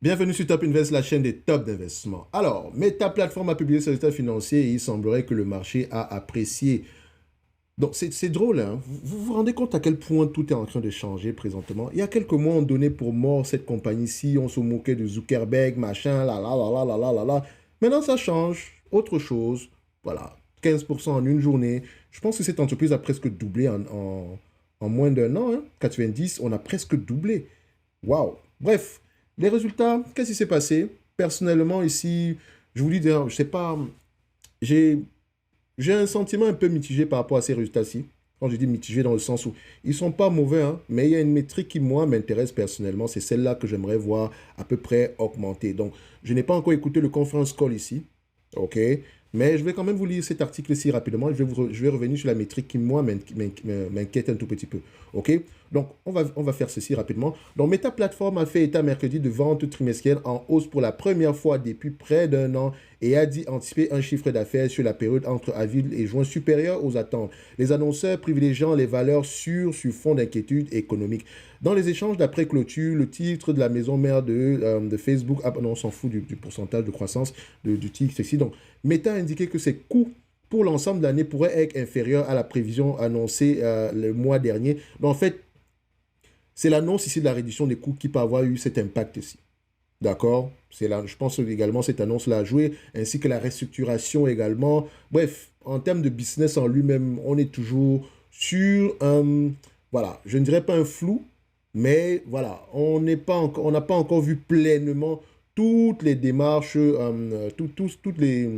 Bienvenue sur Top Invest, la chaîne des tops d'investissement. Alors, Meta Platform a publié ses résultats financiers et il semblerait que le marché a apprécié. Donc, c'est drôle, hein? Vous vous rendez compte à quel point tout est en train de changer présentement? Il y a quelques mois, on donnait pour mort cette compagnie-ci, on se moquait de Zuckerberg, machin, là, là, là, là, là, là, là, là. Maintenant, ça change. Autre chose. Voilà. 15% en une journée. Je pense que cette entreprise a presque doublé en moins d'un an, hein? 90, on a presque doublé. Waouh! Bref, les résultats, qu'est-ce qui s'est passé? Personnellement, ici, je vous dis, d'ailleurs, je sais pas, j'ai j'ai un sentiment un peu mitigé par rapport à ces résultats-ci. Quand je dis mitigé dans le sens où ils sont pas mauvais, hein, mais il y a une métrique qui, moi, m'intéresse personnellement. C'est celle-là que j'aimerais voir à peu près augmenter. Donc, je n'ai pas encore écouté le conference call ici. OK? Mais je vais quand même vous lire cet article-ci rapidement. Je vais revenir sur la métrique qui, moi, m'inquiète un tout petit peu. OK? Donc, on va faire ceci rapidement. Donc, Meta Platform a fait état mercredi de ventes trimestrielles en hausse pour la première fois depuis près d'un an et a dit anticiper un chiffre d'affaires sur la période entre avril et juin supérieur aux attentes. Les annonceurs privilégiant les valeurs sûres sur fond d'inquiétude économique. Dans les échanges d'après-clôture, le titre de la maison mère de Facebook, ah, non, on s'en fout du pourcentage de croissance du titre ici. Donc, Meta a indiqué que ses coûts pour l'ensemble de l'année pourraient être inférieurs à la prévision annoncée le mois dernier. Donc, en fait, c'est l'annonce ici de la réduction des coûts qui peut avoir eu cet impact ici. D'accord? C'est là, je pense également cette annonce-là a joué, ainsi que la restructuration également. Bref, en termes de business en lui-même, on est toujours sur un, voilà, je ne dirais pas un flou, mais voilà, on n'a pas encore vu pleinement toutes les démarches, toutes les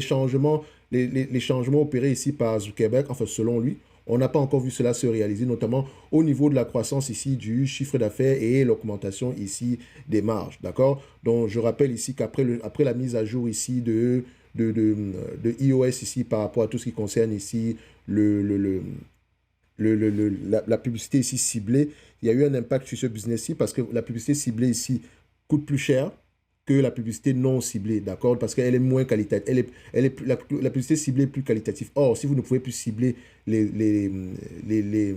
changements, les changements opérés ici par Zuckerberg, enfin selon lui. On n'a pas encore vu cela se réaliser, notamment au niveau de la croissance ici du chiffre d'affaires et l'augmentation ici des marges. D'accord? Donc, je rappelle ici après la mise à jour ici de iOS ici par rapport à tout ce qui concerne ici la publicité ici ciblée, il y a eu un impact sur ce business-ci parce que la publicité ciblée ici coûte plus cher que la publicité non ciblée, d'accord? Parce qu'elle est moins qualitative. La publicité ciblée est plus qualitative. Or, si vous ne pouvez plus cibler les, les, les, les,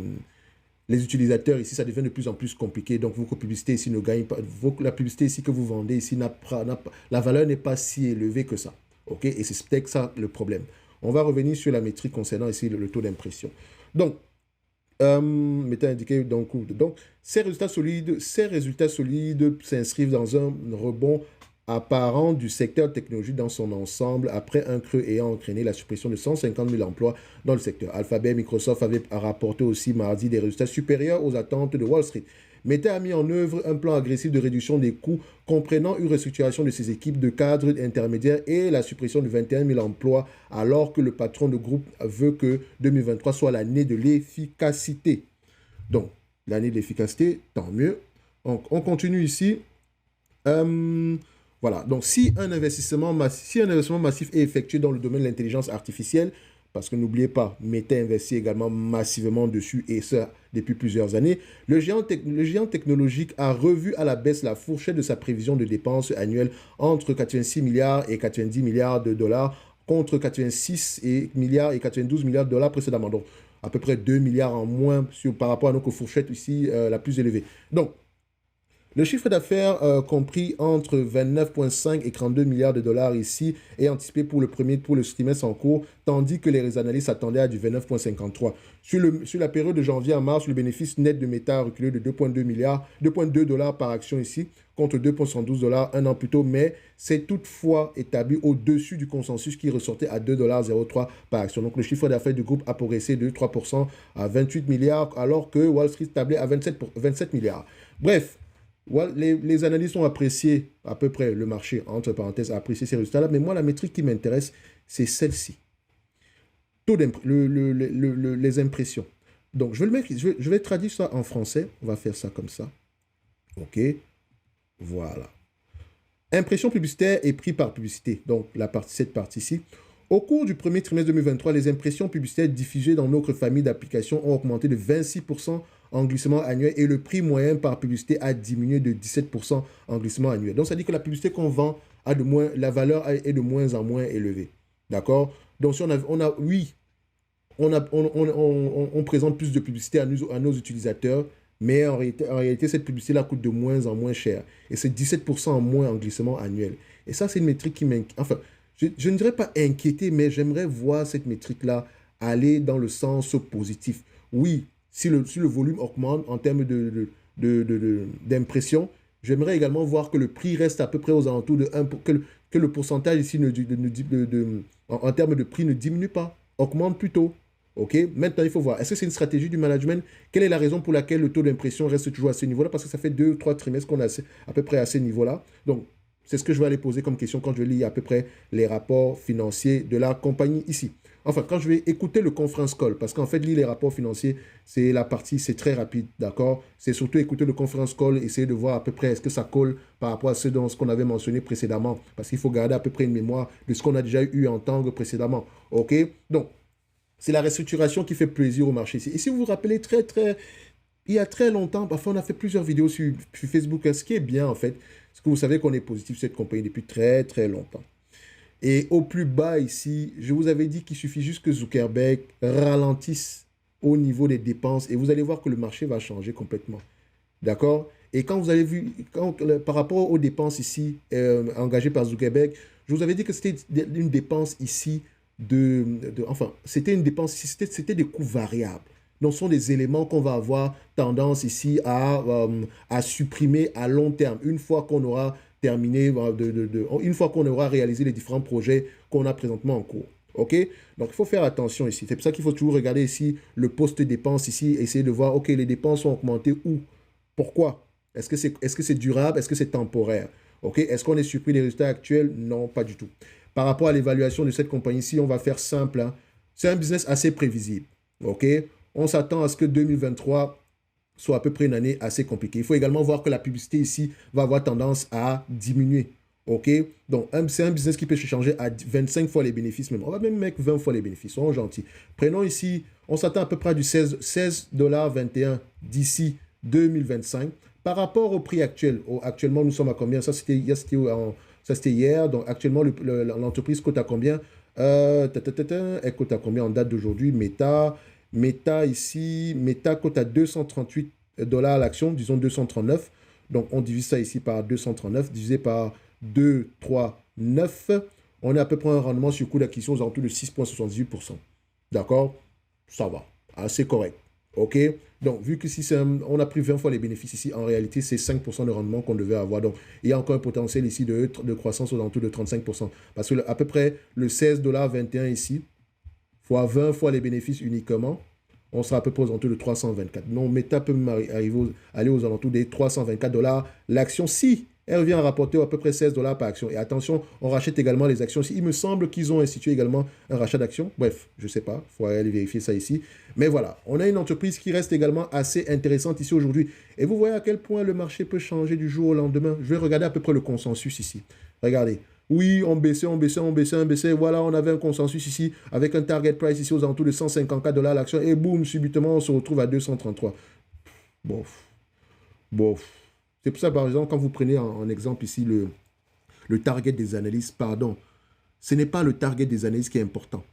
les utilisateurs ici, ça devient de plus en plus compliqué. Donc, vos publicités ici ne gagnent pas. La publicité ici que vous vendez ici, la valeur n'est pas si élevée que ça. OK? Et c'est peut-être ça le problème. On va revenir sur la métrique concernant ici le taux d'impression. Donc, m'étant indiqué donc ces résultats solides s'inscrivent dans un rebond apparent du secteur technologique dans son ensemble après un creux ayant entraîné la suppression de 150 000 emplois dans le secteur. Alphabet, Microsoft avait rapporté aussi mardi des résultats supérieurs aux attentes de Wall Street. Meta a mis en œuvre un plan agressif de réduction des coûts comprenant une restructuration de ses équipes de cadres intermédiaires et la suppression de 21 000 emplois alors que le patron de groupe veut que 2023 soit l'année de l'efficacité. Donc, l'année de l'efficacité, tant mieux. Donc, on continue ici. Voilà, donc si un investissement massif est effectué dans le domaine de l'intelligence artificielle, parce que n'oubliez pas, Meta investit également massivement dessus, et ça depuis plusieurs années, le géant technologique a revu à la baisse la fourchette de sa prévision de dépenses annuelles entre 86 milliards et 90 milliards de dollars, contre 86 milliards et 92 milliards de dollars précédemment. Donc, à peu près 2 milliards en moins par rapport à notre fourchette ici, la plus élevée. Donc, le chiffre d'affaires compris entre 29,5 et 32 milliards de dollars ici est anticipé pour le trimestre en cours, tandis que les analystes s'attendaient à du 29,53. Sur la période de janvier à mars, le bénéfice net de Meta a reculé de 2,2 dollars par action ici, contre 2,112 dollars un an plus tôt, mais c'est toutefois établi au-dessus du consensus qui ressortait à 2,03 par action. Donc le chiffre d'affaires du groupe a progressé de 3% à 28 milliards, alors que Wall Street tablait à 27 milliards. Bref, les analystes ont apprécié à peu près le marché, entre parenthèses, a apprécié ces résultats-là. Mais moi, la métrique qui m'intéresse, c'est celle-ci. Les impressions. Donc, je vais traduire ça en français. On va faire ça comme ça. OK. Voilà. Impression publicitaire et prix par publicité. Donc, cette partie-ci. Au cours du premier trimestre 2023, les impressions publicitaires diffusées dans notre famille d'applications ont augmenté de 26% en glissement annuel et le prix moyen par publicité a diminué de 17% en glissement annuel. Donc, ça dit que la publicité qu'on vend la valeur est de moins en moins élevée. D'accord? Donc, si on présente plus de publicité à nos utilisateurs, Mais en réalité, cette publicité-là coûte de moins en moins cher. Et c'est 17% en moins en glissement annuel. Et ça, c'est une métrique qui m'inquiète. Enfin, je ne dirais pas inquiéter, mais j'aimerais voir cette métrique-là aller dans le sens positif. Oui, si le volume augmente en termes d'impression, j'aimerais également voir que le prix reste à peu près aux alentours de 1, que le pourcentage ici en termes de prix ne diminue pas, augmente plutôt. OK? Maintenant, il faut voir, est-ce que c'est une stratégie du management? Quelle est la raison pour laquelle le taux d'impression reste toujours à ce niveau-là? Parce que ça fait 2 ou 3 trimestres qu'on est à peu près à ce niveau-là. Donc, c'est ce que je vais aller poser comme question quand je lis à peu près les rapports financiers de la compagnie ici. Enfin, quand je vais écouter le conference call, parce qu'en fait, lire les rapports financiers, c'est la partie, c'est très rapide, d'accord? C'est surtout écouter le conference call, essayer de voir à peu près est-ce que ça colle par rapport à ce qu'on avait mentionné précédemment, parce qu'il faut garder à peu près une mémoire de ce qu'on a déjà eu à entendre précédemment, ok? Donc, c'est la restructuration qui fait plaisir au marché ici. Et si vous vous rappelez, il y a très longtemps, parfois on a fait plusieurs vidéos sur Facebook, ce qui est bien en fait, parce que vous savez qu'on est positif sur cette compagnie depuis très très longtemps. Et au plus bas ici, je vous avais dit qu'il suffit juste que Zuckerberg ralentisse au niveau des dépenses et vous allez voir que le marché va changer complètement. D'accord? Et quand vous avez vu, par rapport aux dépenses ici engagées par Zuckerberg, je vous avais dit que c'était une dépense ici enfin, c'était une dépense ici, c'était des coûts variables. Donc, ce sont des éléments qu'on va avoir tendance ici à supprimer à long terme, une fois qu'on aura terminé, une fois qu'on aura réalisé les différents projets qu'on a présentement en cours. OK? Donc, il faut faire attention ici. C'est pour ça qu'il faut toujours regarder ici le poste dépenses ici, essayer de voir, OK, les dépenses sont augmentées où? Pourquoi? Est-ce que c'est durable? Est-ce que c'est temporaire? OK? Est-ce qu'on est surpris des résultats actuels? Non, pas du tout. Par rapport à l'évaluation de cette compagnie, ici, on va faire simple. Hein. C'est un business assez prévisible. OK? On s'attend à ce que 2023 soit à peu près une année assez compliquée. Il faut également voir que la publicité ici va avoir tendance à diminuer. OK? Donc, c'est un business qui peut se changer à 25 fois les bénéfices même. On va même mettre 20 fois les bénéfices. Soyons gentils. Prenons ici, on s'attend à peu près à du 16,21 d'ici 2025. Par rapport au prix actuel, actuellement, nous sommes à combien? Ça, c'était hier. Donc, actuellement, l'entreprise cote à combien? Elle cote à combien en date d'aujourd'hui? Meta ici, Meta cote à 238 $ à l'action, disons 239. Donc, on divise ça ici par 239, divisé par 239. On est à peu près un rendement sur coût d'acquisition aux alentours de 6,78%. D'accord? Ça va. Assez correct. OK? Donc, vu que si on a pris 20 fois les bénéfices ici, en réalité, c'est 5% de rendement qu'on devait avoir. Donc, il y a encore un potentiel ici de croissance aux alentours de 35%. Parce que à peu près le 16,21 $ ici, fois 20 fois les bénéfices uniquement, on sera à peu près aux alentours de 324. Donc, Meta peut même aller aux alentours des 324 $ l'action si elle revient à rapporter à peu près 16 $ par action. Et attention, on rachète également les actions. Il me semble qu'ils ont institué également un rachat d'actions. Bref, je ne sais pas, il faut aller vérifier ça ici. Mais voilà, on a une entreprise qui reste également assez intéressante ici aujourd'hui. Et vous voyez à quel point le marché peut changer du jour au lendemain. Je vais regarder à peu près le consensus ici. Regardez. Oui, on baissait. Voilà, on avait un consensus ici avec un target price ici aux alentours de 154 $ l'action. Et boum, subitement, on se retrouve à 233. Bof. C'est pour ça, par exemple, quand vous prenez en exemple ici le target des analystes, ce n'est pas le target des analystes qui est important.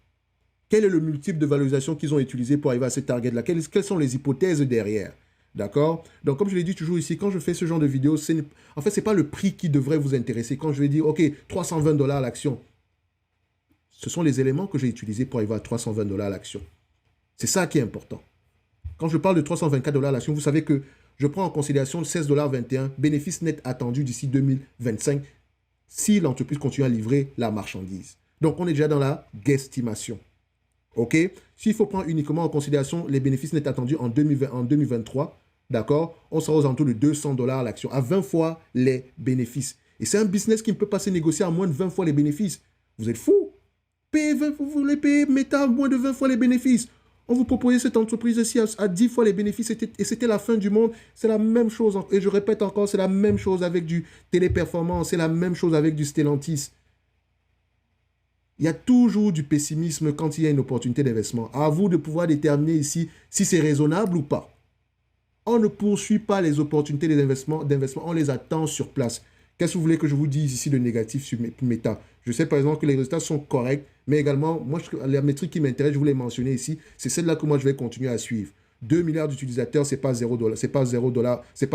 Quel est le multiple de valorisation qu'ils ont utilisé pour arriver à ce target-là? Quelles sont les hypothèses derrière? D'accord? Donc, comme je l'ai dit toujours ici, quand je fais ce genre de vidéo, en fait, ce n'est pas le prix qui devrait vous intéresser. Quand je vais dire, OK, 320 $ l'action, ce sont les éléments que j'ai utilisés pour arriver à 320 $ l'action. C'est ça qui est important. Quand je parle de 324 $ l'action, vous savez que je prends en considération 16,21 $, bénéfice net attendu d'ici 2025 si l'entreprise continue à livrer la marchandise. Donc, on est déjà dans la guesstimation. OK? S'il faut prendre uniquement en considération les bénéfices nets attendus en 2023, d'accord, on sera aux alentours de 200 $ l'action, à 20 fois les bénéfices. Et c'est un business qui ne peut pas se négocier à moins de 20 fois les bénéfices. Vous êtes fous? Vous voulez payer Meta à moins de 20 fois les bénéfices. On vous proposait cette entreprise ici à 10 fois les bénéfices et c'était la fin du monde. C'est la même chose. Et je répète encore, c'est la même chose avec du Téléperformance, c'est la même chose avec du Stellantis. Il y a toujours du pessimisme quand il y a une opportunité d'investissement. À vous de pouvoir déterminer ici si c'est raisonnable ou pas. On ne poursuit pas les opportunités d'investissement, on les attend sur place. Qu'est-ce que vous voulez que je vous dise ici de négatif sur Meta? Je sais par exemple que les résultats sont corrects, mais également, moi, la métrique qui m'intéresse, je vous l'ai mentionné ici, c'est celle-là que moi je vais continuer à suivre. 2 milliards d'utilisateurs, c'est pas 0 $, c'est pas 0 $, c'est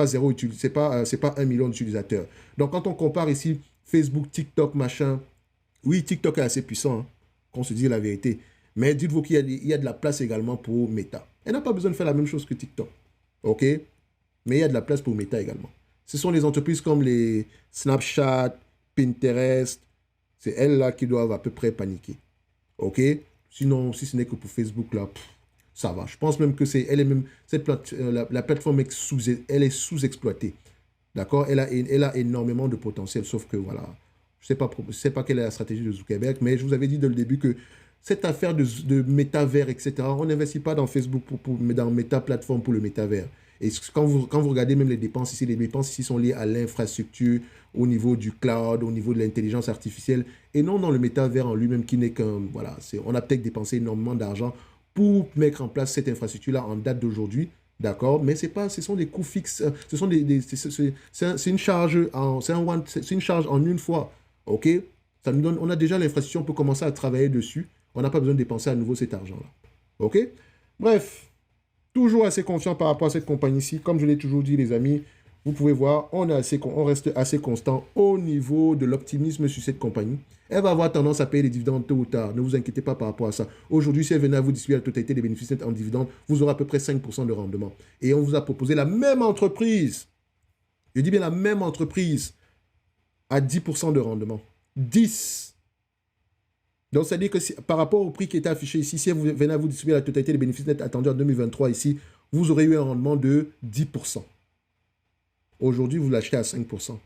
pas 1 million d'utilisateurs. Donc, quand on compare ici Facebook, TikTok, machin, oui, TikTok est assez puissant, hein, qu'on se dise la vérité. Mais dites-vous qu'il y a de la place également pour Meta. Elle n'a pas besoin de faire la même chose que TikTok. OK? Mais il y a de la place pour Meta également. Ce sont les entreprises comme les Snapchat, Pinterest, c'est elles là qui doivent à peu près paniquer. OK? Sinon, si ce n'est que pour Facebook, là, ça va. Je pense même que la plateforme elle est sous-exploitée. D'accord? Elle a énormément de potentiel, sauf que voilà, je ne sais pas quelle est la stratégie de Zuckerberg, mais je vous avais dit dès le début que cette affaire de métavers, etc., on n'investit pas dans Facebook, mais dans Meta plateforme pour le métavers. Et quand vous regardez même les dépenses ici sont liées à l'infrastructure, au niveau du cloud, au niveau de l'intelligence artificielle, et non dans le métavers en lui-même qui n'est qu'un... Voilà, on a peut-être dépensé énormément d'argent pour mettre en place cette infrastructure-là en date d'aujourd'hui, d'accord, mais ce sont des coûts fixes, c'est une charge en une fois, ok, ça nous donne, on a déjà l'infrastructure, on peut commencer à travailler dessus, on n'a pas besoin de dépenser à nouveau cet argent-là, ok, bref, toujours assez confiant par rapport à cette compagnie-ci, comme je l'ai toujours dit les amis, vous pouvez voir, on reste assez constant au niveau de l'optimisme sur cette compagnie. Elle va avoir tendance à payer les dividendes tôt ou tard. Ne vous inquiétez pas par rapport à ça. Aujourd'hui, si elle venait à vous distribuer la totalité des bénéfices nets en dividendes, vous aurez à peu près 5% de rendement. Et on vous a proposé la même entreprise, je dis bien la même entreprise, à 10% de rendement. 10. Donc, c'est-à-dire que par rapport au prix qui était affiché ici, si elle venait à vous distribuer la totalité des bénéfices nets attendus en 2023 ici, vous aurez eu un rendement de 10%. Aujourd'hui, vous l'achetez à 5%.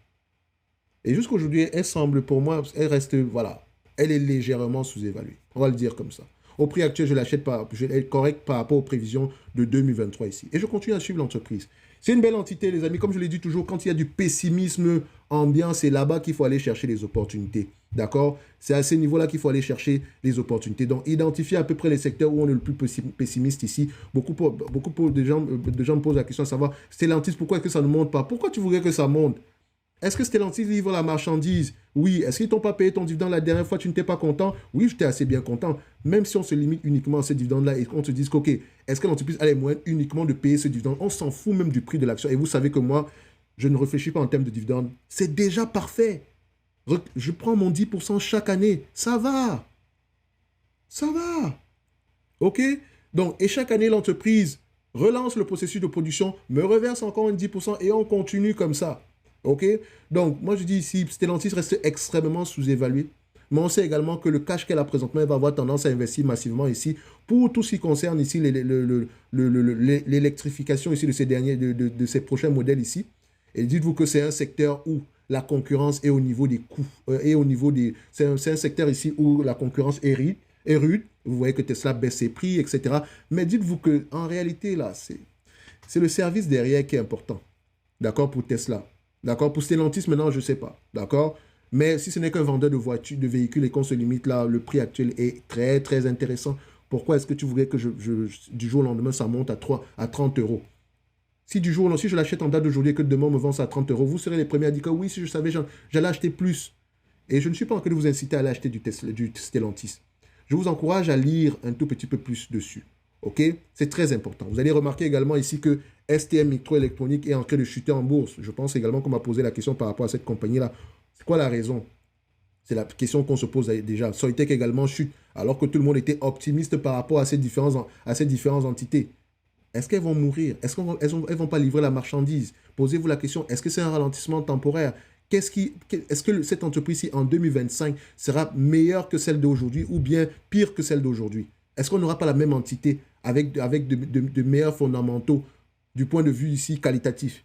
Et jusqu'aujourd'hui, elle semble, pour moi, elle reste, voilà, elle est légèrement sous-évaluée. On va le dire comme ça. Au prix actuel, je l'achète correct par rapport aux prévisions de 2023 ici. Et je continue à suivre l'entreprise. C'est une belle entité, les amis. Comme je l'ai dit toujours, quand il y a du pessimisme ambiant, c'est là-bas qu'il faut aller chercher les opportunités. D'accord? C'est à ces niveaux-là qu'il faut aller chercher les opportunités. Donc, identifier à peu près les secteurs où on est le plus pessimiste ici. Beaucoup de gens me posent la question de savoir, Stellantis, pourquoi est-ce que ça ne monte pas? Pourquoi tu voudrais que ça monte? Est-ce que Stellantis livre la marchandise? Oui. Est-ce qu'ils t'ont pas payé ton dividende la dernière fois? Tu n'étais pas content? Oui, j'étais assez bien content. Même si on se limite uniquement à ce dividende-là et qu'on se dise qu'ok, est-ce que l'entreprise a les moyens uniquement de payer ce dividende? On s'en fout même du prix de l'action. Et vous savez que moi, je ne réfléchis pas en termes de dividende. C'est déjà parfait. Je prends mon 10% chaque année. Ça va. Ça va. OK? Donc, et chaque année, l'entreprise relance le processus de production, me reverse encore un 10% et on continue comme ça. OK? Donc, moi, je dis ici, Stellantis reste extrêmement sous-évalué. Mais on sait également que le cash qu'elle a présentement, elle va avoir tendance à investir massivement ici pour tout ce qui concerne ici l'électrification ici de ces prochains modèles ici. Et dites-vous que c'est un secteur où la concurrence est au niveau des coûts. C'est un secteur ici où la concurrence est rude. Vous voyez que Tesla baisse ses prix, etc. Mais dites-vous qu'en réalité, là, c'est le service derrière qui est important. D'accord, pour Tesla. D'accord, pour Stellantis, maintenant, je ne sais pas. D'accord, mais si ce n'est qu'un vendeur de voitures, de véhicules et qu'on se limite là, le prix actuel est très, très intéressant. Pourquoi est-ce que tu voudrais que du jour au lendemain, ça monte à 30 euros? Si du jour au lendemain, si je l'achète en date d'aujourd'hui et que demain, on me vend ça à 30 euros, vous serez les premiers à dire que oui, si je savais, j'allais acheter plus. Et je ne suis pas en train de vous inciter à aller acheter du Stellantis. Je vous encourage à lire un tout petit peu plus dessus. OK? C'est très important. Vous allez remarquer également ici que STM Microélectronique est en train de chuter en bourse. Je pense également qu'on m'a posé la question par rapport à cette compagnie-là. C'est quoi la raison? C'est la question qu'on se pose déjà. Soitec également chute, alors que tout le monde était optimiste par rapport à ces différentes entités. Est-ce qu'elles vont mourir? Est-ce qu'elles vont pas livrer la marchandise? Posez-vous la question, est-ce que c'est un ralentissement temporaire? Est-ce que cette entreprise-ci, en 2025, sera meilleure que celle d'aujourd'hui ou bien pire que celle d'aujourd'hui? Est-ce qu'on n'aura pas la même entité avec de meilleurs fondamentaux du point de vue ici qualitatif?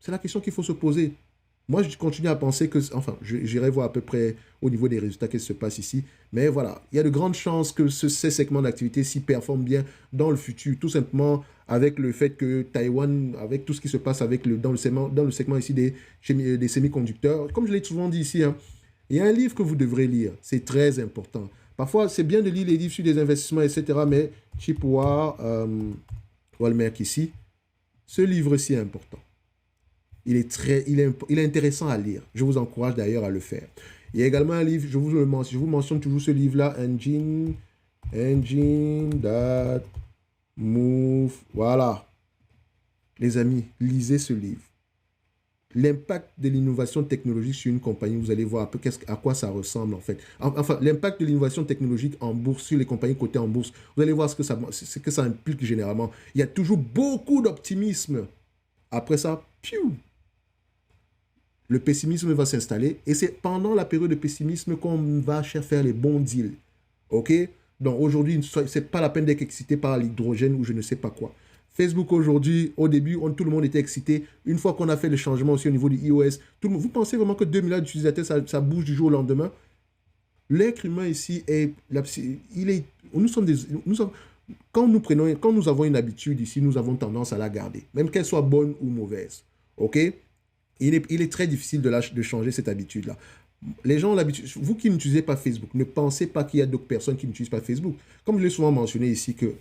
C'est la question qu'il faut se poser. Moi, je continue à penser que... Enfin, j'irai voir à peu près au niveau des résultats qui se passent ici. Mais voilà, il y a de grandes chances que ces segments d'activité s'y performent bien dans le futur. Tout simplement avec le fait que Taïwan, avec tout ce qui se passe dans le segment ici des semi-conducteurs, comme je l'ai souvent dit ici, hein, il y a un livre que vous devrez lire. C'est très important. Parfois, c'est bien de lire les livres sur des investissements, etc. Mais Chippewa Walmerk ici, ce livre-ci est important. Il est intéressant à lire. Je vous encourage d'ailleurs à le faire. Il y a également un livre, je vous mentionne toujours ce livre-là, Engine Move. Voilà. Les amis, lisez ce livre. L'impact de l'innovation technologique sur une compagnie, vous allez voir un peu à quoi ça ressemble en fait. Enfin, l'impact de l'innovation technologique en bourse sur les compagnies cotées en bourse, vous allez voir ce que ça implique généralement. Il y a toujours beaucoup d'optimisme. Après ça, piou, le pessimisme va s'installer et c'est pendant la période de pessimisme qu'on va faire les bons deals. OK? Donc aujourd'hui, ce n'est pas la peine d'être excité par l'hydrogène ou je ne sais pas quoi. Facebook aujourd'hui, au début, tout le monde était excité. Une fois qu'on a fait le changement aussi au niveau du iOS, vous pensez vraiment que 2 milliards d'utilisateurs, ça bouge du jour au lendemain? L'être humain ici quand nous avons une habitude ici, nous avons tendance à la garder, même qu'elle soit bonne ou mauvaise. OK? Il est très difficile de changer cette habitude-là. Les gens ont l'habitude, vous qui n'utilisez pas Facebook, ne pensez pas qu'il y a d'autres personnes qui n'utilisent pas Facebook. Comme je l'ai souvent mentionné ici, que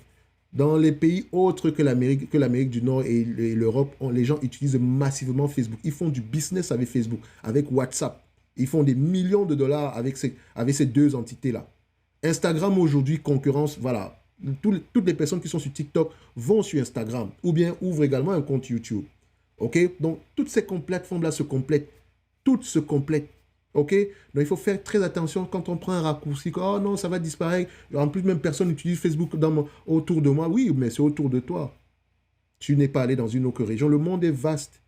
dans les pays autres que l'Amérique du Nord et l'Europe, les gens utilisent massivement Facebook. Ils font du business avec Facebook, avec WhatsApp. Ils font des millions de dollars avec ces deux entités-là. Instagram aujourd'hui, concurrence, voilà. Toutes les personnes qui sont sur TikTok vont sur Instagram ou bien ouvrent également un compte YouTube. OK? Donc, toutes ces plateformes-là se complètent. Toutes se complètent. OK? Donc, il faut faire très attention quand on prend un raccourci. Oh non, ça va disparaître. En plus, même personne n'utilise Facebook autour de moi. Oui, mais c'est autour de toi. Tu n'es pas allé dans une autre région. Le monde est vaste.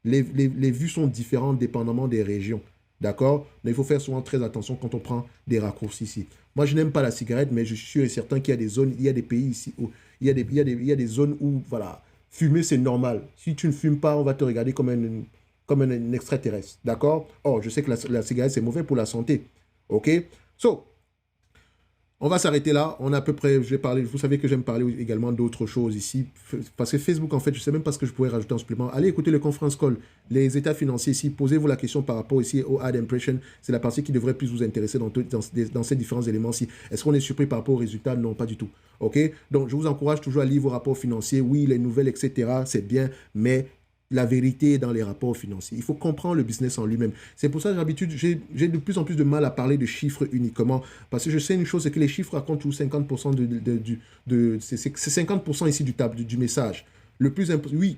Les vues sont différentes dépendamment des régions. D'accord? Mais il faut faire souvent très attention quand on prend des raccourcis ici. Moi, je n'aime pas la cigarette, mais je suis sûr et certain qu'il y a des zones, il y a des pays ici où il y a des zones où, voilà, fumer, c'est normal. Si tu ne fumes pas, on va te regarder comme un extraterrestre. D'accord? Oh, je sais que la cigarette, c'est mauvais pour la santé. OK? So, on va s'arrêter là. On a à peu près, je vais parler, vous savez que j'aime parler également d'autres choses ici. Parce que Facebook, en fait, je ne sais même pas ce que je pourrais rajouter en supplément. Allez écouter le conference call, les états financiers ici. Posez-vous la question par rapport ici au ad impression. C'est la partie qui devrait plus vous intéresser dans ces différents éléments-ci. Est-ce qu'on est surpris par rapport aux résultats? Non, pas du tout. OK? Donc, je vous encourage toujours à lire vos rapports financiers. Oui, les nouvelles, etc., c'est bien, mais la vérité est dans les rapports financiers. Il faut comprendre le business en lui-même. C'est pour ça que j'ai de plus en plus de mal à parler de chiffres uniquement. Parce que je sais une chose, c'est que les chiffres racontent tout 50% c'est 50% ici du message. Le plus important, oui,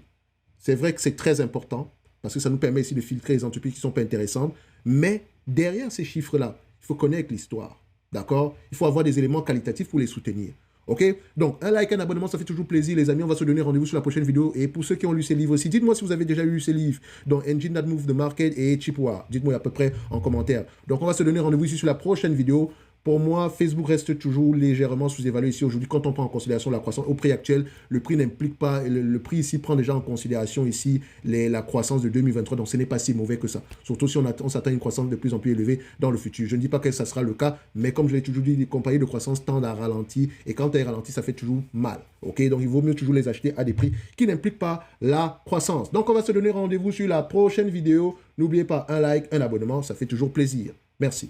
c'est vrai que c'est très important, parce que ça nous permet ici de filtrer les entreprises qui ne sont pas intéressantes. Mais derrière ces chiffres-là, il faut connaître l'histoire. D'accord? Il faut avoir des éléments qualitatifs pour les soutenir. OK? Donc, un like, un abonnement, ça fait toujours plaisir, les amis. On va se donner rendez-vous sur la prochaine vidéo. Et pour ceux qui ont lu ces livres aussi, dites-moi si vous avez déjà lu ces livres, dont Engine That Move the Market et Cheap War. Dites-moi à peu près en commentaire. Donc, on va se donner rendez-vous ici sur la prochaine vidéo. Pour moi, Facebook reste toujours légèrement sous-évalué ici aujourd'hui. Quand on prend en considération la croissance au prix actuel, le prix n'implique pas, le prix ici prend déjà en considération ici la croissance de 2023. Donc, ce n'est pas si mauvais que ça. Surtout si on s'attend à une croissance de plus en plus élevée dans le futur. Je ne dis pas que ça sera le cas, mais comme je l'ai toujours dit, les compagnies de croissance tendent à ralentir. Et quand elles ralentissent, ça fait toujours mal. OK? Donc, il vaut mieux toujours les acheter à des prix qui n'impliquent pas la croissance. Donc, on va se donner rendez-vous sur la prochaine vidéo. N'oubliez pas un like, un abonnement, ça fait toujours plaisir. Merci.